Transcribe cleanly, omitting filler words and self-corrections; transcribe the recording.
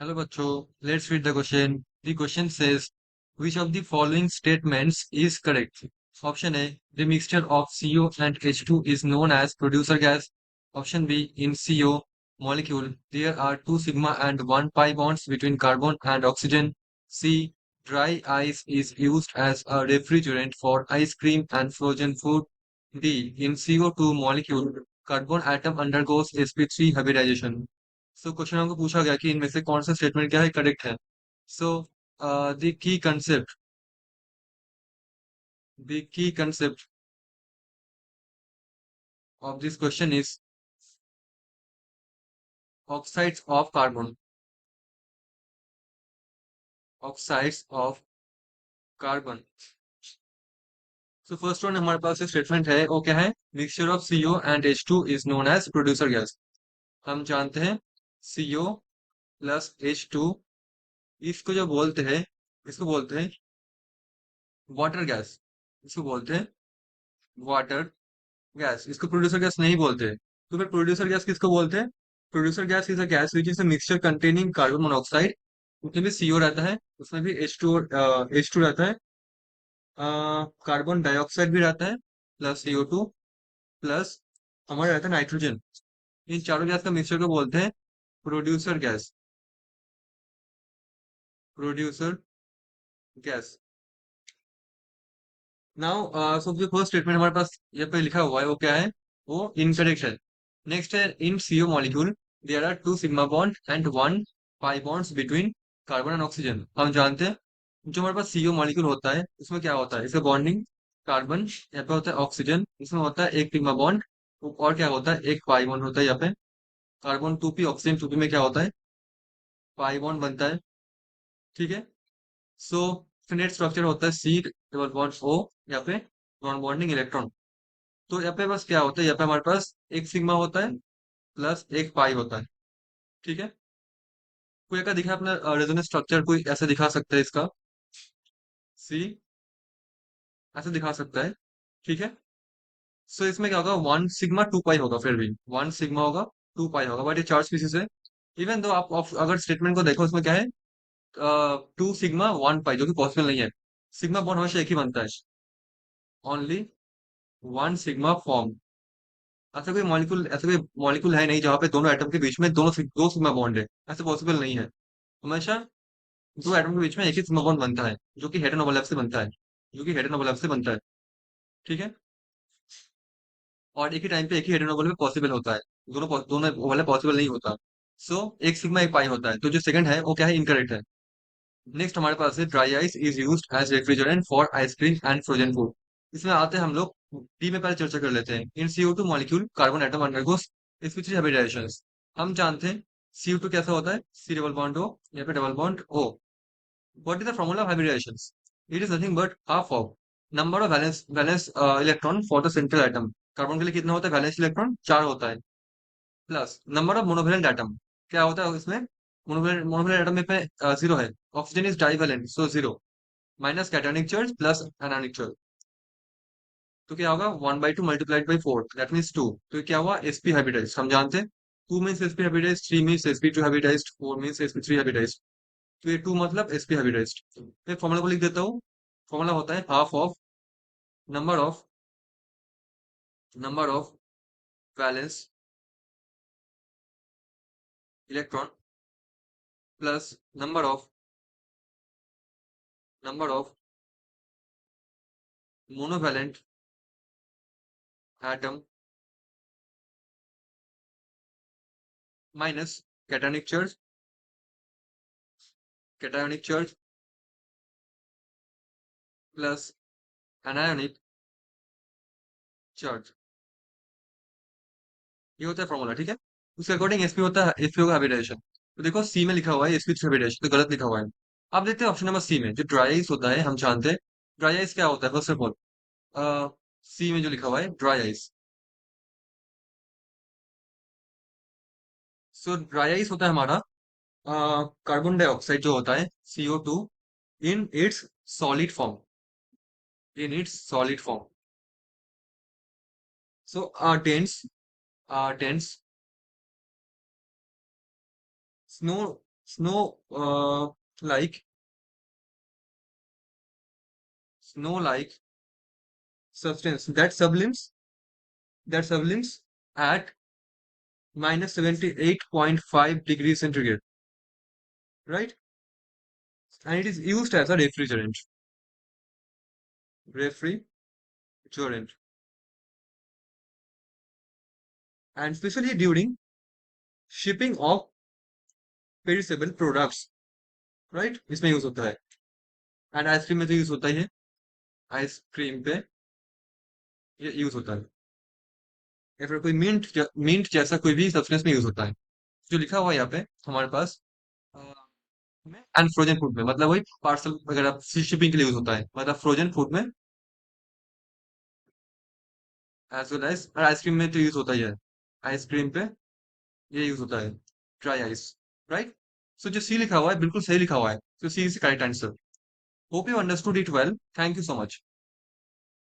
Hello, Bacho. Let's read the question. The question says, which of the following statements is correct? Option A, the mixture of CO and H2 is known as producer gas. Option B, in CO molecule, there are two sigma and one pi bonds between carbon and oxygen. C, dry ice is used as a refrigerant for ice cream and frozen food. D, in CO2 molecule, carbon atom undergoes sp3 hybridization. So question हमको पूछा गया कि इनमें से कौन सा statement क्या है करेक्ट है so the key concept of this question is oxides of carbon oxides of carbon so first one हमारे पास स्टेटमेंट है वो क्या है mixture of CO and H2 is known as producer gas हम जानते हैं सीओ प्लस H2 इसको जो बोलते हैं इसको बोलते हैं वाटर गैस इसको बोलते हैं वाटर गैस इसको प्रोड्यूसर गैस नहीं बोलते तो फिर प्रोड्यूसर गैस किसको बोलते हैं producer gas is a gas which is a mixture containing carbon monoxide उसमें भी सीओ रहता है उसमें भी H2 रहता है कार्बन डाइऑक्साइड भी रहता है प्लस CO2 प्लस हमारा रहता है नाइट्रोजन इन चारों गैस का मिक्सचर को बोलते हैं producer gas producer gas now so जो फर्स्ट स्टेटमेंट हमारे पास यहाँ पे लिखा हुआ है वो क्या है वो इनकरेक्ट है नेक्स्ट है in CO molecule there are two sigma bond and one pi bonds between carbon and oxygen हम जानते हैं जो हमारे पास सीओ मॉलिक्यूल होता है उसमें क्या होता है इसका बॉन्डिंग कार्बन यहाँ पे होता है ऑक्सीजन इसमें होता है एक सिग्मा बॉन्ड और क्या होता है एक पाई बॉन्ड होता है यहाँ पे कार्बन 2p ऑक्सीजन 2p में क्या होता है पाई बॉन्ड बनता है ठीक है सो नेट स्ट्रक्चर होता है सी डबल बॉन्ड ओ यहाँ पे नॉन बॉन्डिंग इलेक्ट्रॉन तो यहाँ पे बस क्या होता है यहाँ पे हमारे पास एक सिग्मा होता है प्लस एक पाई होता है ठीक है कोई अगर दिखा अपना रेजोनेंस स्ट्रक्चर कोई ऐसे दिखा सकता है इसका सी ऐसे दिखा सकता है ठीक है सो इसमें क्या होगा वन सिग्मा टू पाई होगा फिर भी वन सिग्मा होगा टू पाई होगा बट ये चार स्पीसीज है इवन दो आप अगर स्टेटमेंट को देखो इसमें क्या है टू सिग्मा वन पाई जो कि पॉसिबल नहीं है सिग्मा बॉन्ड हमेशा एक ही बनता है ओनली वन सिग्मा फॉर्म ऐसा कोई मॉलिक्यूल है नहीं जहाँ पे दोनों एटम के बीच में दो सिग्मा बॉन्ड है ऐसे पॉसिबल नहीं है हमेशा दो एटम के बीच में एक ही सिग्मा बॉन्ड बनता है जो कि हेटेरो ओवरलैप से बनता है जो कि हेटेरो ओवरलैप से बनता है ठीक है और एक ही टाइम पे एक ही हेटेरो ओवरलैप पॉसिबल होता है दोनों ओवरलैप पॉसिबल नहीं होता सो एक सिग्मा एक पाई होता है तो जो सेकंड है वो क्या है इनकरेक्ट है नेक्स्ट हमारे पास है dry ice is used as refrigerant for ice cream and frozen food इसमें आते हैं हम लोग डी में पहले चर्चा कर लेते हैं इन CO2 molecule carbon atom undergoes sp3 हाइब्रिडाइजेशंस हम जानते हैं CO2 कैसा होता है C डबल बॉन्ड O यहाँ पे double bond O what is the formula of hybridizations it is nothing but half of number of valence electron for the central atom carbon के लिए कितना होता है वैलेंस इलेक्ट्रॉन चार होता है plus number of monovalent atom क्या होता है इसमें मोनोवेलेंट एटम में पे जीरो है oxygen is divalent so zero minus cationic charge plus anionic charge तो क्या होगा 1/2 × 4 दैट मीन्स 2 तो क्या हुआ sp हाइब्रिडाइज्ड हम जानते हैं 2 means sp hybridized 3 means sp2 hybridized 4 means sp3 hybridized तो ये 2 मतलब sp हाइब्रिडाइज्ड मैं फॉर्मूला को लिख देता हूँ फॉर्मूला होता है half of number of number of valence electron plus number of monovalent atom minus cationic charge plus anionic charge ये होता है फॉर्मूला ठीक है उसके अकॉर्डिंग एसपी होता है एसपी होगा हाइब्रिडाइजेशन तो देखो सी में लिखा हुआ है sp3 हाइब्रिडाइजेशन तो गलत लिखा हुआ है अब देखते हैं ऑप्शन नंबर सी में जो ड्राई आइस होता है हम जानते हैं ड्राई आइस क्या होता है फर्स्ट ऑफ ऑल सी में जो लिखा हुआ है dry ice so dry ice होता है हमारा कार्बन डाइऑक्साइड जो होता है CO2 in its solid form so dense snow snow like snow like substance that sublimes at minus 78.5 degrees centigrade, right? And it is used as a refrigerant, and especially during shipping of perishable products, right? इसमें use होता है। And ice cream में तो use होता ही है, ice cream पे ये use होता है, या फिर कोई मिंट जैसा कोई भी सब्सटेंस में यूज होता है। जो लिखा हुआ है यहाँ पे हमारे पास एंड फ्रोजन फूड में, मतलब वही पार्सल वगैरह शिपिंग के लिए यूज होता है, मतलब फ्रोजन फूड में एज वेल एज, और आइसक्रीम में तो यूज होता ही है, आइसक्रीम पे ये यूज होता है, ड्राई आइस, राइट? सो जो सी लिखा हुआ है बिल्कुल सही लिखा हुआ है, तो C is correct answer. Hope you understood it well, thank you so much.